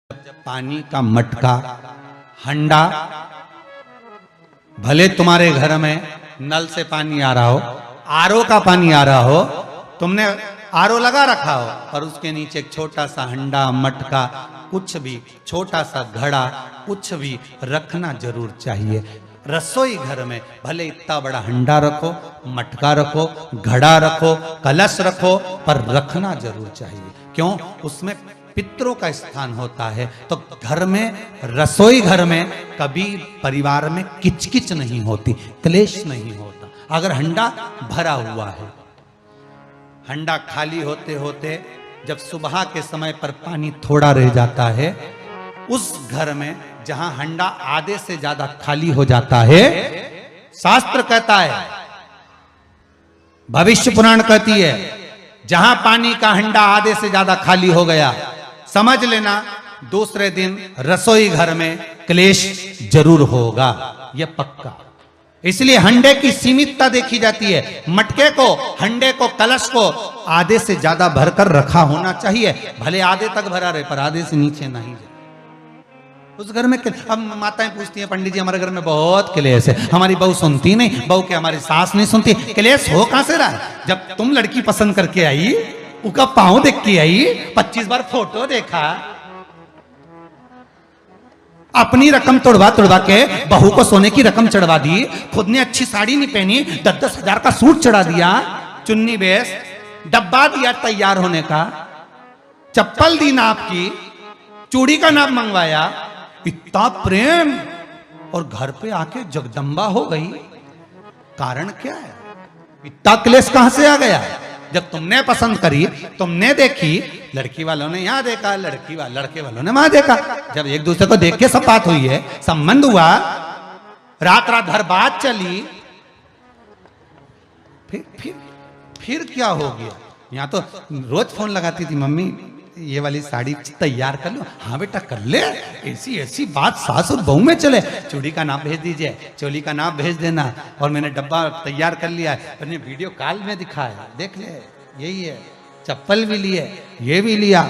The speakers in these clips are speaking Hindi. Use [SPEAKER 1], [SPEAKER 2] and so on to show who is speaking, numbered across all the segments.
[SPEAKER 1] पानी का मटका, हंडा, भले तुम्हारे घर में नल से पानी आ रहा हो, आरओ का पानी आ रहा हो, तुमने आरओ लगा रखा हो, पर उसके नीचे एक छोटा सा हंडा, मटका, कुछ भी छोटा सा घड़ा, कुछ भी रखना जरूर चाहिए। रसोई घर में भले इतना बड़ा हंडा रखो, मटका रखो, घड़ा रखो, कलश रखो, पर रखना जरूर चाहिए। क्यों? उसमें पितरों का स्थान होता है। तो घर में, रसोई घर में कभी परिवार में किचकिच नहीं होती, क्लेश नहीं होता। अगर हंडा भरा हुआ है, हंडा खाली होते होते जब सुबह के समय पर पानी थोड़ा रह जाता है, उस घर में जहां हंडा आधे से ज्यादा खाली हो जाता है, शास्त्र कहता है, भविष्य पुराण कहती है, जहां पानी का हंडा आधे से ज्यादा खाली हो गया, समझ लेना दूसरे दिन रसोई घर में क्लेश जरूर होगा, यह पक्का। इसलिए हंडे की सीमितता देखी जाती है। मटके को, हंडे को, कलश को आधे से ज्यादा भरकर रखा होना चाहिए। भले आधे तक भरा रहे, पर आधे से नीचे नहीं जाए। उस घर में अब माताएं पूछती हैं, पंडित जी हमारे घर में बहुत क्लेश है, हमारी बहू सुनती नहीं, बहू के हमारी सास नहीं सुनती। क्लेश हो कहां से रहा है? जब तुम लड़की पसंद करके आई, उसका पांव देख के आई, 25 बार फोटो देखा, अपनी रकम तोड़वा तोड़वा के बहू को सोने की रकम चढ़वा दी, खुद ने अच्छी साड़ी नहीं पहनी, 10-10 हजार का सूट चढ़ा दिया, चुन्नी बेस, डब्बा दिया तैयार होने का, चप्पल दी नाप की, चूड़ी का नाप मंगवाया, इतना प्रेम, और घर पे आके जगदम्बा हो गई। कारण क्या है? इतना क्लेश कहां से आ गया? जब तुमने पसंद करी, तुमने देखी, लड़की वालों ने यहां देखा, लड़के वालों ने वहां देखा, जब एक दूसरे को देख के सब बात हुई है, संबंध हुआ, रात रात भर बात चली, फिर क्या हो गया? यहां तो रोज फोन लगाती थी, मम्मी ये वाली साड़ी तैयार कर लो। हाँ बेटा कर ले, ऐसी बात सास और बहू में चले। चूड़ी का नाप भेज दीजिए, चोली का नाप भेज देना, और मैंने डब्बा तैयार कर लिया है, मैंने वीडियो कॉल में दिखाया, देख ले, यही है। चप्पल भी लिए, ये भी लिया,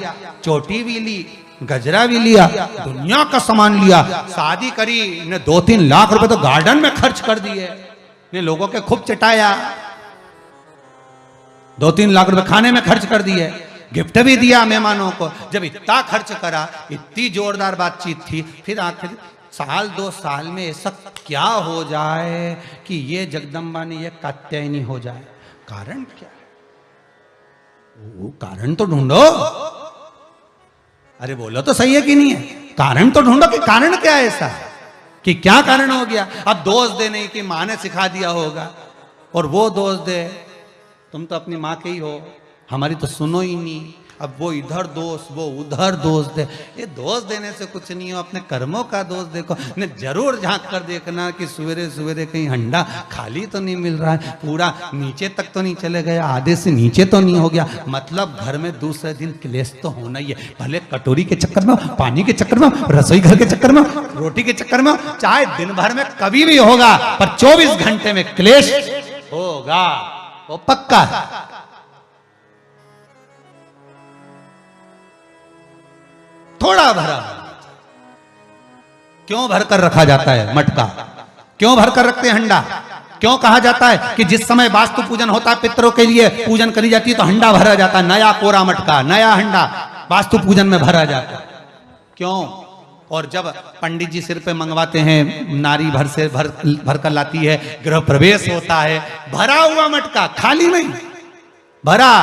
[SPEAKER 1] चोटी भी ली, गजरा भी लिया, दुनिया का सामान लिया, शादी करी ने 2-3 लाख रुपए तो गार्डन में खर्च कर दिए, ने लोगों के खूब चटाया, 2-3 लाख रुपए खाने में खर्च कर दिए, गिफ्ट भी दिया मेहमानों को। जब इतना खर्च करा, इतनी जोरदार बातचीत थी, फिर आखिर 1-2 साल में ऐसा क्या हो जाए कि ये जगदम्बा ने ये कात्यायनी हो जाए? कारण क्या है? वो कारण तो ढूंढो। अरे बोलो तो सही है कि नहीं है? कारण तो ढूंढो कि कारण क्या है ऐसा, कि क्या कारण हो गया। अब दोष दे नहीं कि माँ ने सिखा दिया होगा, और वो दोष दे, तुम तो अपनी माँ के ही हो, हमारी तो सुनो ही नहीं। अब वो इधर दोष, वो उधर दोष दे। ये दोष देने से कुछ नहीं हो, अपने कर्मों का दोष देखो। ने जरूर झांक कर देखना कि सवेरे सवेरे कहीं हंडा खाली तो नहीं मिल रहा है, पूरा नीचे तक तो नहीं चले गया, आधे से नीचे तो नहीं हो गया। मतलब घर में दूसरे दिन क्लेश तो होना ही है, भले कटोरी के चक्कर में, पानी के चक्कर में, रसोई घर के चक्कर में, रोटी के चक्कर में, चाहे दिन भर में कभी भी होगा, पर 24 घंटे में क्लेश होगा, वो पक्का है। थोड़ा भरा। क्यों भरकर रखा जाता है मटका? क्यों भरकर रखते हैं हंडा? क्यों कहा जाता है कि जिस समय वास्तु पूजन होता है, पितरों के लिए पूजन करी जाती है, तो हंडा भरा जाता है, नया कोरा मटका, नया हंडा वास्तु पूजन में भरा जाता है। क्यों? और जब पंडित जी सिर पे मंगवाते हैं, नारी भर कर लाती है, गृह प्रवेश होता है, भरा हुआ मटका, खाली नहीं, भरा।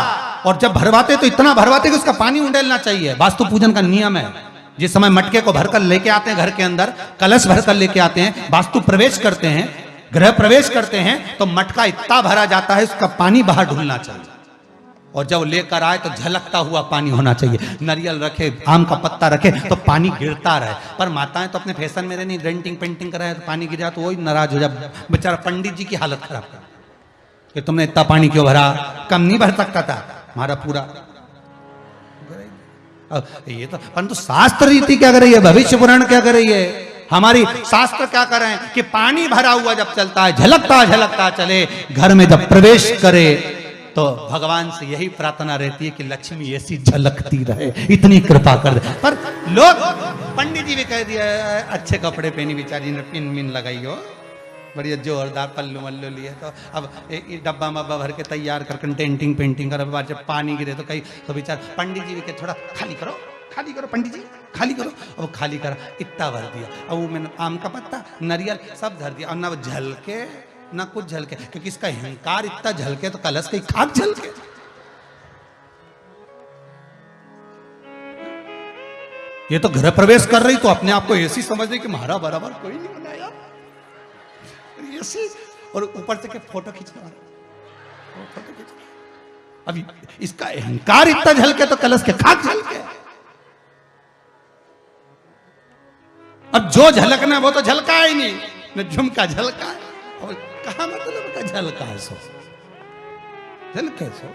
[SPEAKER 1] और जब भरवाते तो इतना भरवाते कि उसका पानी उंडेलना चाहिए, वास्तु पूजन का नियम है। जिस समय मटके को भरकर लेके आते हैं घर के अंदर, कलश भरकर लेके आते हैं, वास्तु प्रवेश करते हैं, गृह प्रवेश करते हैं, तो मटका इतना भरा जाता है, उसका पानी बाहर ढुलना चाहिए। और जब लेकर आए तो झलकता हुआ पानी होना चाहिए। नारियल रखे, आम का पत्ता रखे, तो पानी गिरता रहे। पर माताएं तो अपने फैशन में नहीं, डेंटिंग पेंटिंग कराए तो पानी गिर जाए तो वही नाराज हो जाए, बेचारा पंडित जी की हालत खराब कर कि तुमने इतना पानी क्यों भरा, कम नहीं भर सकता था हमारा पूरा। ये तो परंतु शास्त्र रीति क्या कर रही है, भविष्य पुराण क्या कर रही है, हमारी शास्त्र क्या कर रहे हैं कि पानी भरा हुआ जब चलता है, झलकता झलकता चले, घर में जब प्रवेश करे तो भगवान से यही प्रार्थना रहती है कि लक्ष्मी ऐसी झलकती रहे, इतनी कृपा कर दे। पर लोग, पंडित जी भी कह दिया अच्छे कपड़े पहनी बेचारी ने, पिन मिन लगाई हो, बढ़िया जोरदार पल्लू मल्लू लिए, तो अब डब्बा मब्बा भर के तैयार कर पेंटिंग पेंटिंग कर, अब जब पानी गिरे तो कहीं तो बेचार पंडित जी भी के थोड़ा खाली करो पंडित जी खाली करो। अब खाली करा, इतना भर दिया, अब वो मैंने आम का पत्ता नारियल सब धर दिया, और ना वो झलके ना कुछ झलके, क्योंकि इसका अहंकार इतना झलके तो कलश की खाक झलके। ये तो घर प्रवेश कर रही तो अपने आप को ऐसी समझ रही कि महारा बराबर कोई नहीं बनाया ऐसी, और ऊपर से के फोटो खींचना, अभी इसका अहंकार इतना झलके तो कलश के खाक झलके। अब जो झलकना वो तो झलका ही नहीं, न झुमका झलका है, और कहा मतलब का झलका है, सो झलके सो